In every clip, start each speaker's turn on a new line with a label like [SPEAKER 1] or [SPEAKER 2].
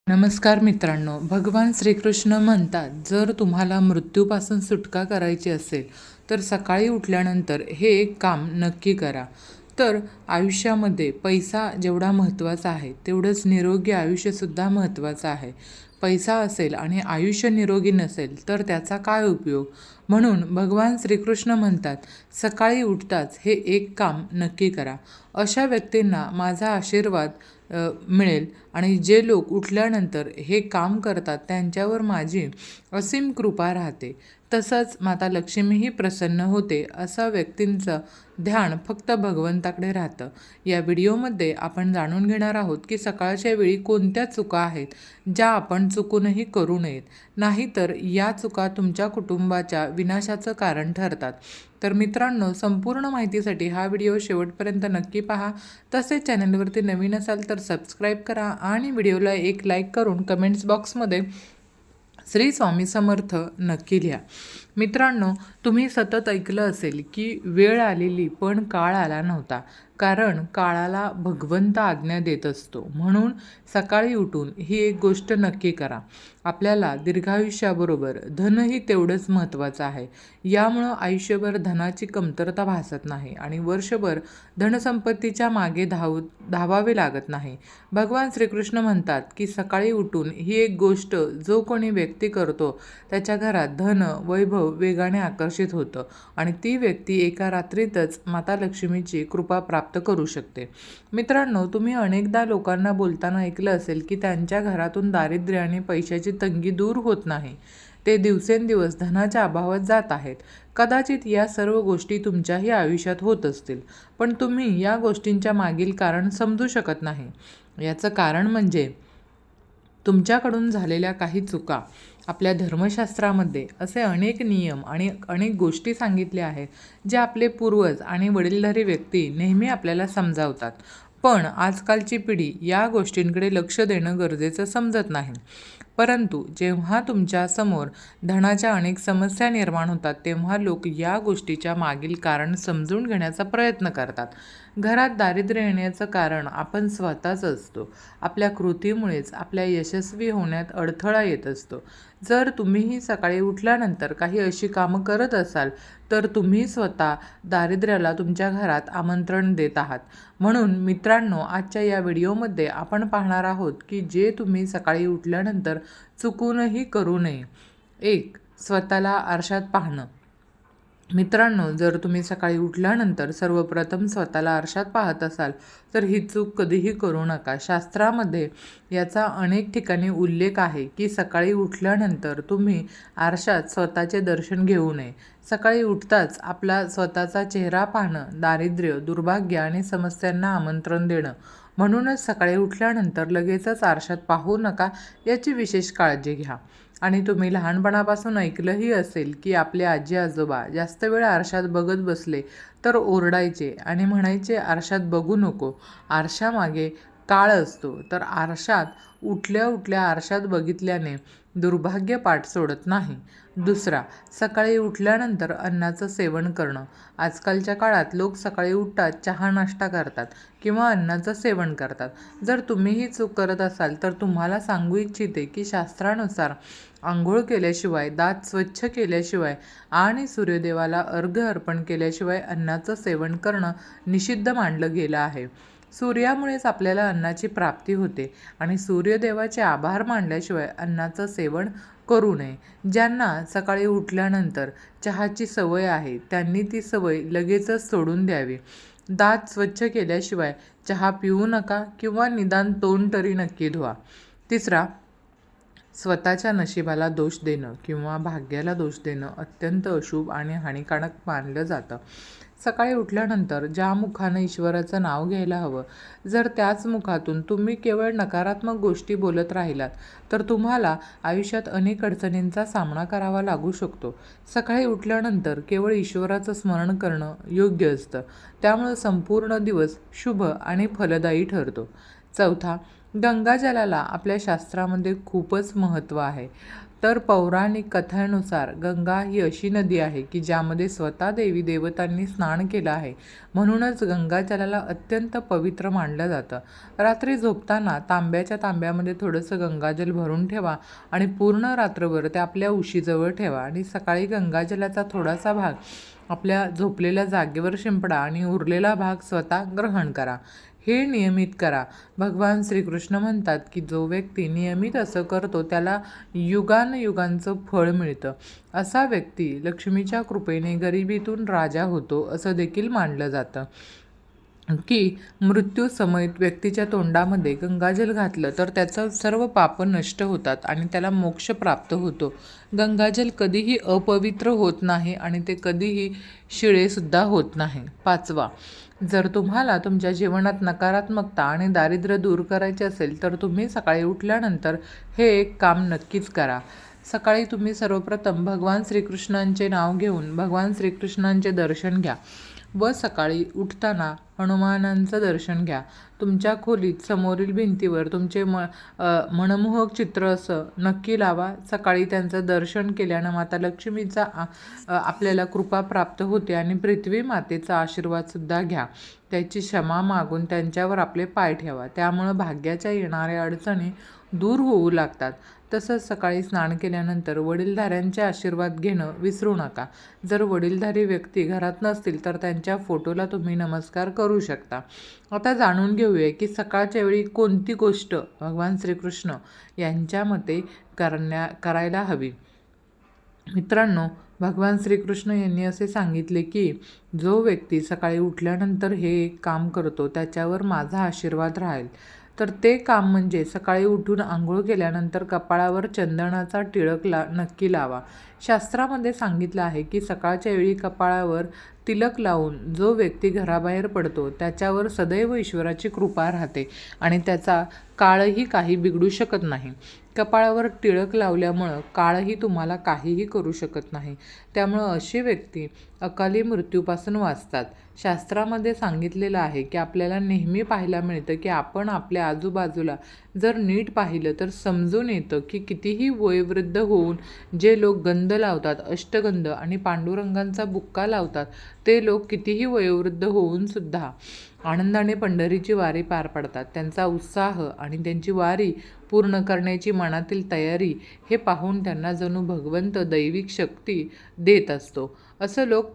[SPEAKER 1] नमस्कार मित्रांनो, भगवान श्रीकृष्ण म्हणतात, जर तुम्हाला मृत्यूपासून सुटका करायची असेल तर सकाळी उठल्यानंतर हे एक काम नक्की करा. तर आयुष्यामध्ये पैसा जेवढा महत्त्वाचा आहे तेवढंच निरोगी आयुष्यसुद्धा महत्त्वाचं आहे. पैसा असेल आणि आयुष्य निरोगी नसेल तर त्याचा काय उपयोग? म्हणून भगवान श्रीकृष्ण म्हणतात, सकाळी उठताच हे एक काम नक्की करा. अशा व्यक्तींना माझा आशीर्वाद मिळेल आणि जे लोक उठल्यानंतर हे काम करतात त्यांच्यावर माझी असीम कृपा राहते. तसंच माता लक्ष्मीही प्रसन्न होते. अशा व्यक्तींचं ध्यान फक्त भगवंताकडे राहतं. या व्हिडिओमध्ये आपण जाणून घेणार आहोत की सकाळच्या वेळी कोणत्या चुका आहेत ज्या आपण चुकूनही करू नयेत, नाहीतर या चुका तुमच्या कुटुंबाच्या विनाशाचं कारण ठरतात. तर मित्रांनो, संपूर्ण माहितीसाठी हा व्हिडिओ शेवटपर्यंत नक्की पहा. तसेच चॅनलवरती नवीन असाल तर सबस्क्राईब करा आणि व्हिडिओला एक लाईक करून कमेंट्स बॉक्समध्ये श्री स्वामी समर्थ नक्की लिहा. मित्रांनो, तुम्ही सतत ऐकलं असेल की वेळ आलेली पण काळ आला नव्हता. कारण काळाला भगवंत आज्ञा देत असतो. म्हणून सकाळी उठून ही एक गोष्ट नक्की करा. आपल्याला दीर्घायुष्याबरोबर धनही तेवढंच महत्त्वाचं आहे. यामुळं आयुष्यभर धनाची कमतरता भासत नाही आणि वर्षभर धनसंपत्तीच्या मागे धावावे लागत नाही. भगवान श्रीकृष्ण म्हणतात की सकाळी उठून ही एक गोष्ट जो कोणी व्यक्ती करतो त्याच्या घरात धन, वैभव वेगाने आकर्षित होतं आणि ती व्यक्ती एका रात्रीतच माता लक्ष्मीची कृपा प्राप्त करू शकते. मित्रांनो, तुम्ही अनेकदा लोकांना बोलताना ऐकलं असेल की त्यांच्या घरातून दारिद्र्य आणि पैशाची तंगी दूर होत नाही. ते दिवसेंदिवस धनाच्या अभावात जात आहेत. कदाचित या सर्व गोष्टी तुमच्याही आयुष्यात होत असतील, पण तुम्ही या गोष्टींच्या मागील कारण समजू शकत नाही. याचं कारण म्हणजे तुमच्याकडून झालेल्या काही चुका. आपल्या धर्मशास्त्रामध्ये असे अनेक नियम आणि अनेक गोष्टी सांगितल्या आहेत ज्या आपले पूर्वज आणि वडीलधारी व्यक्ती नेहमी आपल्याला समजावतात. पण आजकालची पिढी या गोष्टींकडे लक्ष देणं गरजेचं समजत नाही. परंतु जेव्हा तुमच्यासमोर धनाच्या अनेक समस्या निर्माण होतात तेव्हा लोक या गोष्टीच्या मागील कारण समजून घेण्याचा प्रयत्न करतात. घरात दारिद्र्य येण्याचं कारण आपण स्वतःच असतो. आपल्या कृतीमुळेच आपल्या यशस्वी होण्यात अडथळा येत असतो. जर तुम्हीही सकाळी उठल्यानंतर काही अशी कामं करत असाल तर तुम्ही स्वतः दारिद्र्याला तुमच्या घरात आमंत्रण देत आहात. म्हणून मित्रांनो, आजच्या या व्हिडिओमध्ये आपण पाहणार आहोत की जे तुम्ही सकाळी उठल्यानंतर चुकूनही करू नये. 1. स्वतःला आरशात पाहणं. मित्रांनो, जर तुम्ही सकाळी उठल्यानंतर सर्वप्रथम स्वतःला आरशात पाहत असाल तर ही चूक कधीही करू नका. शास्त्रामध्ये याचा अनेक ठिकाणी उल्लेख आहे की सकाळी उठल्यानंतर तुम्ही आरशात स्वतःचे दर्शन घेऊ नये. सकाळी उठताच आपला स्वतःचा चेहरा पाहणं दारिद्र्य, दुर्भाग्य आणि समस्यांना आमंत्रण देणं. म्हणूनच सकाळी उठल्यानंतर लगेचच आरशात पाहू नका, याची विशेष काळजी घ्या. आणि तुम्ही लहानपणापासून ऐकलंही असेल की आपले आजी आजोबा जास्त वेळ आरशात बघत बसले तर ओरडायचे आणि म्हणायचे, आरशात बघू नको, आरशामागे काळ असतो. तर आरशात उठल्या उठल्या आरशात बघितल्याने दुर्भाग्य पाठ सोडत नाही. 2. सकाळी उठल्यानंतर अन्नाचं सेवन करणं. आजकालच्या काळात लोक सकाळी उठतात, चहा नाश्ता करतात किंवा अन्नाचं सेवन करतात. जर तुम्ही ही चूक करत असाल तर तुम्हाला सांगू इच्छिते की शास्त्रानुसार आंघोळ केल्याशिवाय, दात स्वच्छ केल्याशिवाय आणि सूर्यदेवाला अर्घ्य अर्पण केल्याशिवाय अन्नाचं सेवन करणं निषिद्ध मानलं गेलं आहे. सूर्यामुळेच आपल्याला अन्नाची प्राप्ती होते आणि सूर्यदेवाचे आभार मानल्याशिवाय अन्नाचं सेवन करू नये. ज्यांना सकाळी उठल्यानंतर चहाची सवय आहे त्यांनी ती सवय लगेचच सोडून द्यावी. दात स्वच्छ केल्याशिवाय चहा पिऊ नका किंवा निदान तोंड तरी नक्की धुवा. 3. स्वतःच्या नशिबाला दोष देणं किंवा भाग्याला दोष देणं अत्यंत अशुभ आणि हानिकारक मानलं जातं. सकाळी उठल्यानंतर ज्या मुखानं ईश्वराचं नाव घ्यायला हवं, जर त्याच मुखातून तुम्ही केवळ नकारात्मक गोष्टी बोलत राहिलात तर तुम्हाला आयुष्यात अनेक अडचणींचा सामना करावा लागू शकतो. सकाळी उठल्यानंतर केवळ ईश्वराचं स्मरण करणं योग्य असतं. त्यामुळे संपूर्ण दिवस शुभ आणि फलदायी ठरतो. 4. गंगाजलाला आपल्या शास्त्रामध्ये खूपच महत्त्व आहे. तर पौराणिक कथांनुसार गंगा ही अशी नदी आहे की ज्यामध्ये स्वतः देवी देवतांनी स्नान केलं आहे. म्हणूनच गंगाजलाला अत्यंत पवित्र मानलं जातं. रात्री झोपताना तांब्याच्या तांब्यामध्ये थोडंसं गंगाजल भरून ठेवा आणि पूर्ण रात्रभर ते आपल्या उशीजवळ ठेवा आणि सकाळी गंगाजलाचा थोडासा भाग आपल्या झोपलेल्या जागेवर शिंपडा आणि उरलेला भाग स्वतः ग्रहण करा. हे नियमित करा. भगवान श्रीकृष्ण म्हणतात की जो व्यक्ती नियमित असं करतो त्याला युगानयुगांचं फळ मिळतं. असा व्यक्ती लक्ष्मीच्या कृपेने गरिबीतून राजा होतो असं देखील मानलं जातं. की मृत्यूसमयीत व्यक्तीच्या तोंडामध्ये गंगाजल घातलं तर त्याचं सर्व पापं नष्ट होतात आणि त्याला मोक्ष प्राप्त होतो. गंगाजल कधीही अपवित्र होत नाही आणि ते कधीही शिळेसुद्धा होत नाही. 5वा, जर तुम्हाला तुमच्या जीवनात नकारात्मकता आणि दारिद्र्य दूर करायचे असेल तर तुम्ही सकाळी उठल्यानंतर हे एक काम नक्कीच करा. सकाळी तुम्ही सर्वप्रथम भगवान श्रीकृष्णांचे नाव घेऊन भगवान श्रीकृष्णांचे दर्शन घ्या व सकाळी उठताना हनुमानांचं दर्शन घ्या. तुमच्या खोलीत समोरील भिंतीवर तुमचे मनमोहक चित्र असं नक्की लावा. सकाळी त्यांचं दर्शन केल्यानं माता लक्ष्मीचा आपल्याला कृपा प्राप्त होते आणि पृथ्वी मातेचा आशीर्वादसुद्धा घ्या. त्याची क्षमा मागून त्यांच्यावर आपले पाय ठेवा. त्यामुळं भाग्याच्या येणाऱ्या अडचणी दूर होऊ लागतात. तसंच सकाळी स्नान केल्यानंतर वडीलधाऱ्यांचे आशीर्वाद घेणं विसरू नका. जर वडीलधारी व्यक्ती घरात नसतील तर त्यांच्या फोटोला तुम्ही नमस्कार करू शकता. आता जाणून घेऊया की सकाळच्या वेळी कोणती गोष्ट भगवान श्रीकृष्ण यांच्या मते करायला हवी. मित्रांनो, भगवान श्रीकृष्ण यांनी असे सांगितले की जो व्यक्ती सकाळी उठल्यानंतर हे एक काम करतो त्याच्यावर माझा आशीर्वाद राहील. तर ते काम म्हणजे सकाळी उठून आंघोळ केल्यानंतर कपाळावर चंदनाचा टिळक नक्की लावा. शास्त्रामध्ये सांगितलं आहे की सकाळच्या वेळी कपाळावर तिलक लावून जो व्यक्ती घराबाहेर पडतो त्याच्यावर सदैव ईश्वराची कृपा राहते आणि त्याचा काळही काही बिघडू शकत नाही. कपाळावर टिळक लावल्यामुळं काळही तुम्हाला काहीही करू शकत नाही. त्यामुळं अशी व्यक्ती अकाली मृत्यूपासून वाचतात. शास्त्रामध्ये सांगितलेलं आहे की आपल्याला नेहमी पाहायला मिळतं की आपण आपल्या आजूबाजूला जर नीट पाहिलं तर समजून येतं की कितीही वयोवृद्ध होऊन जे लोक गंध लावतात, अष्टगंध आणि पांडुरंगांचा बुक्का लावतात, ते लोक कितीही वयोवृद्ध होऊनसुद्धा आनंदाने पंढरीची वारी पार पाडतात. त्यांचा उत्साह आणि त्यांची वारी पूर्ण करण्याची मनातील तयारी हे पाहून त्यांना जणू भगवंत दैविक शक्ती देत असतो. असं लोक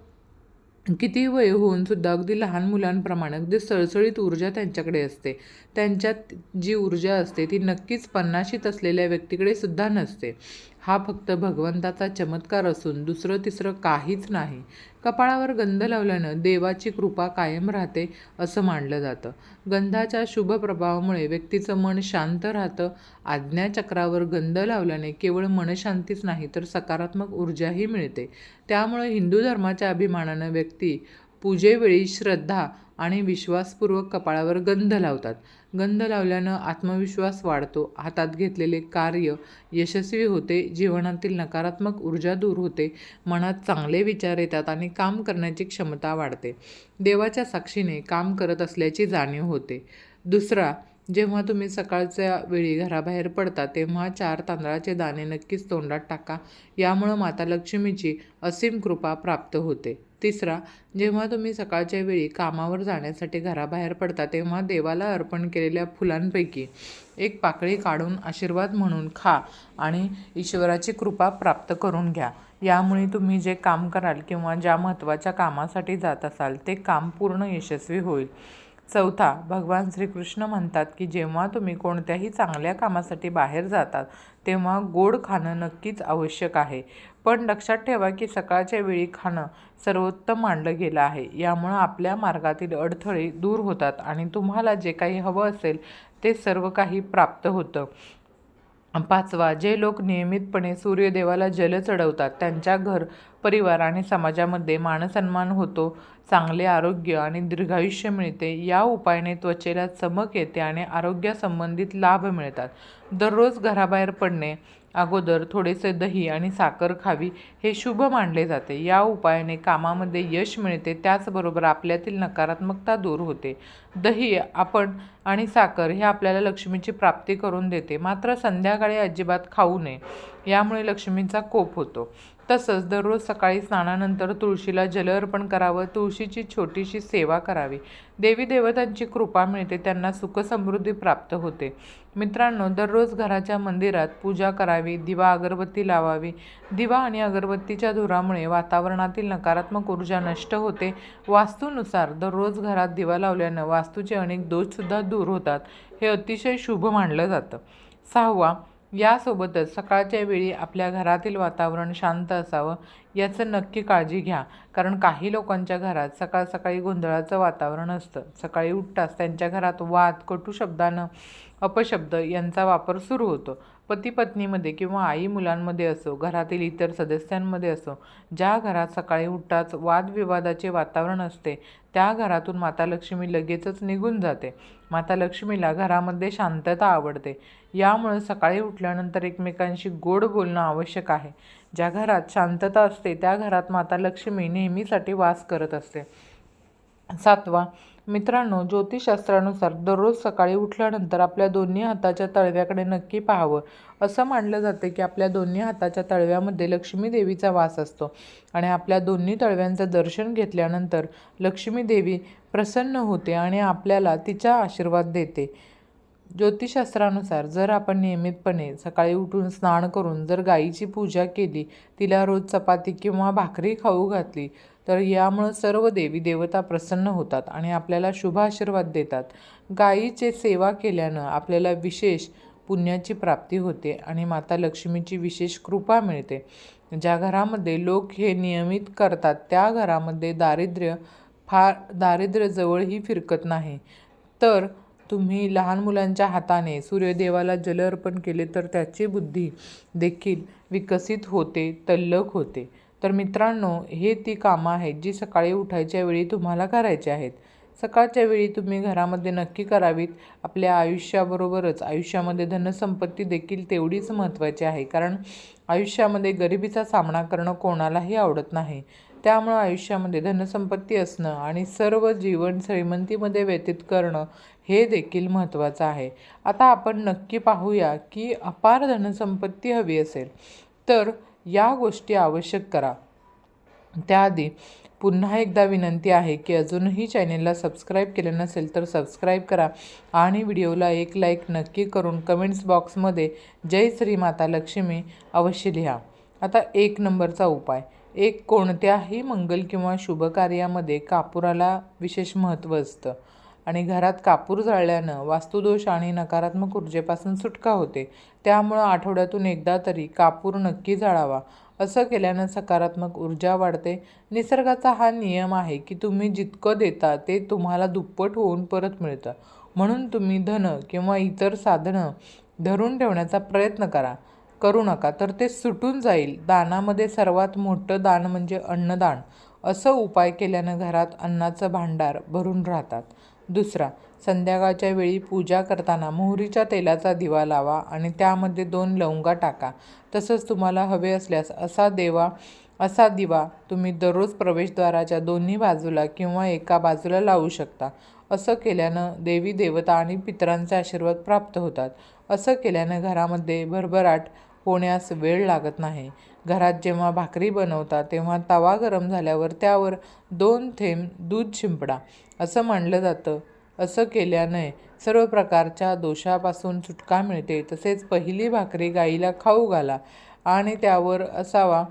[SPEAKER 1] किती वय होऊन सुद्धा अगदी लहान मुलांप्रमाणे अगदी सळसळीत ऊर्जा त्यांच्याकडे असते. त्यांच्यात जी ऊर्जा असते ती नक्कीच 50शीत असलेल्या व्यक्तीकडे सुद्धा नसते. हा फक्त भगवंताचा चमत्कार असून दुसरं तिसरं काहीच नाही. कपाळावर गंध लावल्यानं देवाची कृपा कायम राहते असं मानलं जातं. गंधाच्या शुभ प्रभावामुळे व्यक्तीचं मन शांत राहतं. आज्ञाचक्रावर गंध लावल्याने केवळ मनशांतीच नाही तर सकारात्मक ऊर्जाही मिळते. त्यामुळे हिंदू धर्माच्या अभिमानानं व्यक्ती पूजेवेळी श्रद्धा आणि विश्वासपूर्वक कपाळावर गंध लावतात. गंध लावल्यानं आत्मविश्वास वाढतो, हातात घेतलेले कार्य यशस्वी होते, जीवनातील नकारात्मक ऊर्जा दूर होते, मनात चांगले विचार येतात आणि काम करण्याची क्षमता वाढते. देवाच्या साक्षीने काम करत असल्याची जाणीव होते. दुसरा, जेव्हा तुम्ही सकाळच्या वेळी घराबाहेर पडता तेव्हा 4 तांदळाचे दाणे नक्कीच तोंडात टाका. यामुळं माता लक्ष्मीची असीम कृपा प्राप्त होते. तिसरा, जेव्हा तुम्ही सकाळच्या वेळी कामावर जाण्यासाठी घराबाहेर पडता तेव्हा देवाला अर्पण केलेल्या फुलांपैकी एक पाकळी काढून आशीर्वाद म्हणून खा आणि ईश्वराची कृपा प्राप्त करून घ्या. यामुळे तुम्ही जे काम कराल किंवा ज्या महत्त्वाच्या कामासाठी जात असाल ते काम पूर्ण यशस्वी होईल. चौथा, भगवान श्रीकृष्ण म्हणतात की जेव्हा तुम्ही कोणत्याही चांगल्या कामासाठी बाहेर जातात तेव्हा गोड खाणं नक्कीच आवश्यक आहे. पण लक्षात ठेवा की सकाळच्या वेळी खाणं सर्वोत्तम मानलं गेलं आहे. यामुळं आपल्या मार्गातील अडथळे दूर होतात आणि तुम्हाला जे काही हवं असेल ते सर्व काही प्राप्त होतं. 5वा, जे लोक नियमितपणे सूर्यदेवाला जल चढवतात त्यांच्या घर परिवार आणि समाजामध्ये मानसन्मान होतो, चांगले आरोग्य आणि दीर्घायुष्य मिळते. या उपायाने त्वचेला चमक येते आणि आरोग्यासंबंधित लाभ मिळतात. दररोज घराबाहेर पडणे अगोदर थोडेसे दही आणि साखर खावी हे शुभ मानले जाते. या उपायाने कामामध्ये यश मिळते, त्याचबरोबर आपल्यातील नकारात्मकता दूर होते. दही आणि साखर हे आपल्याला लक्ष्मीची प्राप्ती करून देते, मात्र संध्याकाळी अजिबात खाऊ नये, यामुळे लक्ष्मीचा कोप होतो. तसंच दररोज सकाळी स्नानानंतर तुळशीला जल अर्पण करावं, तुळशीची छोटीशी सेवा करावी. देवी देवतांची कृपा मिळते, त्यांना सुखसमृद्धी प्राप्त होते. मित्रांनो, दररोज घराच्या मंदिरात पूजा करावी, दिवा अगरबत्ती लावावी. दिवा आणि अगरबत्तीच्या धुरामुळे वातावरणातील नकारात्मक ऊर्जा नष्ट होते. वास्तूनुसार दररोज घरात दिवा लावल्यानं वास्तूचे अनेक दोषसुद्धा दूर होतात. हे अतिशय शुभ मानलं जातं. 6. यासोबतच सकाळच्या वेळी आपल्या घरातील वातावरण शांत असावं याचं नक्की काळजी घ्या, कारण काही लोकांच्या घरात सकाळ सकाळी गोंधळाचं वातावरण असतं. सकाळी उठताच त्यांच्या घरात वाद, कटू शब्दानं अपशब्द यांचा वापर सुरू होतो. पती पत्नीमध्ये किंवा आई मुलांमध्ये असो, घरातील इतर सदस्यांमध्ये असो, ज्या घरात सकाळी उठताच वादविवादाचे वातावरण असते त्या घरातून माता लक्ष्मी लगेचच निघून जाते. माता लक्ष्मीला घरामध्ये शांतता आवडते. यामुळे सकाळी उठल्यानंतर एकमेकांशी गोड बोलणं आवश्यक आहे. ज्या घरात शांतता असते त्या घरात माता लक्ष्मी नेहमीसाठी वास करत असते. 7. मित्रांनो, ज्योतिषशास्त्रानुसार दररोज सकाळी उठल्यानंतर आपल्या दोन्ही हाताच्या तळव्याकडे नक्की पाहावं. असं मानलं जातं की आपल्या दोन्ही हाताच्या तळव्यामध्ये लक्ष्मी देवीचा वास असतो आणि आपल्या दोन्ही तळव्यांचं दर्शन घेतल्यानंतर लक्ष्मी देवी प्रसन्न होते आणि आपल्याला तिचा आशीर्वाद देते. ज्योतिषशास्त्रानुसार जर आपण नियमितपणे सकाळी उठून स्नान करून जर गायीची पूजा केली, तिला रोज चपाती किंवा भाकरी खाऊ घातली, तर यामुळं सर्व देवी देवता प्रसन्न होतात आणि आपल्याला शुभ आशीर्वाद देतात. गायीची सेवा केल्यानं आपल्याला विशेष पुण्याची प्राप्ती होते आणि माता लक्ष्मीची विशेष कृपा मिळते. ज्या घरामध्ये लोक हे नियमित करतात त्या घरामध्ये दारिद्र्य जवळही फिरकत नाही. तर तुम्ही लहान मुलांच्या हाताने सूर्यदेवाला जल अर्पण केले तर त्याची बुद्धी देखील विकसित होते, तल्लख होते. तर मित्रांनो, हे ती कामं आहेत जी सकाळी उठायच्या वेळी तुम्हाला करायची आहेत. सकाळच्या वेळी तुम्ही घरामध्ये नक्की करावीत. आपल्या आयुष्याबरोबरच आयुष्यामध्ये धनसंपत्ती देखील तेवढीच महत्त्वाची आहे, कारण आयुष्यामध्ये गरिबीचा सामना करणं कोणालाही आवडत नाही. त्यामुळं आयुष्यामध्ये धनसंपत्ती असणं आणि सर्व जीवन श्रीमंतीमध्ये व्यतीत करणं हे देखील महत्त्वाचं आहे. आता आपण नक्की पाहूया की अपार धनसंपत्ती हवी असेल तर या गोष्टी आवश्यक करा. त्याआधी पुन्हा एकदा विनंती आहे की अजूनही चॅनेलला सबस्क्राईब केलं नसेल तर सबस्क्राईब करा आणि व्हिडिओला एक लाईक नक्की करून कमेंट्स बॉक्समध्ये जय श्री माता लक्ष्मी अवश्य लिहा. आता 1 नंबरचा उपाय. कोणत्याही मंगल किंवा शुभ कार्यामध्ये कापुराला विशेष महत्त्व असतं आणि घरात कापूर जाळल्यानं वास्तुदोष आणि नकारात्मक ऊर्जेपासून सुटका होते. त्यामुळं आठवड्यातून एकदा तरी कापूर नक्की जाळावा. असं केल्यानं सकारात्मक ऊर्जा वाढते. निसर्गाचा हा नियम आहे की तुम्ही जितकं देता ते तुम्हाला दुप्पट होऊन परत मिळतं. म्हणून तुम्ही धन किंवा इतर साधनं धरून ठेवण्याचा प्रयत्न करू नका, तर ते सुटून जाईल. दानामध्ये सर्वात मोठं दान म्हणजे अन्नदान. असं उपाय केल्यानं घरात अन्नाचं भांडार भरून राहतात. 2. संध्याकाळच्या वेळी पूजा करताना मोहरीच्या तेलाचा दिवा लावा आणि त्यामध्ये 2 लवंगा टाका. तसंच तुम्हाला हवे असल्यास असा दिवा तुम्ही दररोज प्रवेशद्वाराच्या दोन्ही बाजूला किंवा एका बाजूला लावू शकता. असं केल्यानं देवी देवता आणि पितरांचे आशीर्वाद प्राप्त होतात. असं केल्यानं घरामध्ये भरभराट होण्यास वेळ लागत नाही. घरात जेव्हा भाकरी बनवता तेव्हा तवा गरम झाल्यावर त्यावर 2 थेंब दूध शिंपडा असं मानलं जातं. असं केल्याने सर्व प्रकारच्या दोषापासून सुटका मिळते. तसेच पहिली भाकरी गाईला खाऊ घाला आणि त्यावर असावा.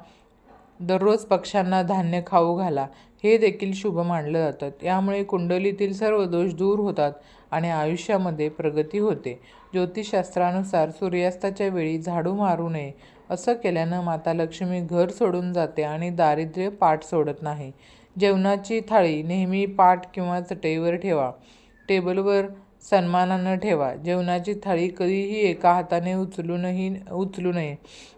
[SPEAKER 1] दररोज पक्ष्यांना धान्य खाऊ घाला, हे देखील शुभ मानलं जातं. यामुळे कुंडलीतील सर्व दोष दूर होतात आणि आयुष्यामध्ये प्रगती होते. ज्योतिषशास्त्रानुसार सूर्यास्ताच्या वेळी झाडू मारू नये. असं केल्यानं माता लक्ष्मी घर सोडून जाते आणि दारिद्र्य पाठ सोडत नाही. जेवणाची थाळी नेहमी पाट किंवा चटईवर ठेवा. टेबलवर सन्मानानं ठेवा. जेवणाची थाळी कधीही एका हाताने उचलू नये.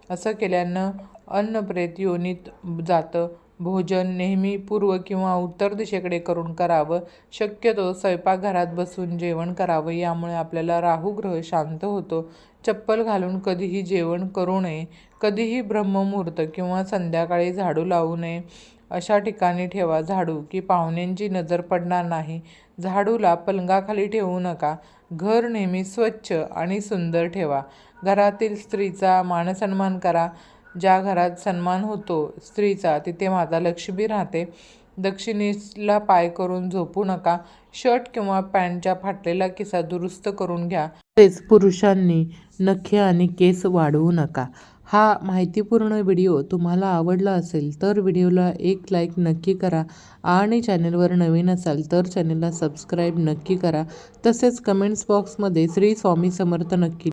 [SPEAKER 1] असं केल्यानं अन्न प्रेत योनीत जातं. भोजन नेहमी पूर्व किंवा उत्तर दिशेकडे करून करावं. शक्यतो स्वयंपाकघरात बसून जेवण करावं. यामुळे आपल्याला राहू ग्रह शांत होतो. चप्पल घालून कधीही जेवण करू नये. कधीही ब्रह्ममुहूर्त किंवा संध्याकाळी झाडू लावू नये. अशा ठिकाणी ठेवा झाडू की पाहुण्यांची नजर पडणार नाही. झाडूला पलंगाखाली ठेवू नका. घर नेहमी स्वच्छ आणि सुंदर ठेवा. घरातील स्त्रीचा मानसन्मान करा. ज्या घरात सन्मान होतो स्त्रीचा तिथे माता लक्ष्मी राहते. दक्षिणेला पाय करून झोपू नका. शर्ट किंवा पॅन्टचा फाटलेला खिसा दुरुस्त करून घ्या. तसेच पुरुषांनी नखे आणि केस वाढवू नका. हा माहितीपूर्ण व्हिडिओ तुम्हाला आवडला असेल तर व्हिडिओला एक लाईक नक्की करा आणि चॅनलवर नवीन असाल तर चॅनलला सबस्क्राईब नक्की करा. तसेच कमेंट्स बॉक्समध्ये श्री स्वामी समर्थ नक्की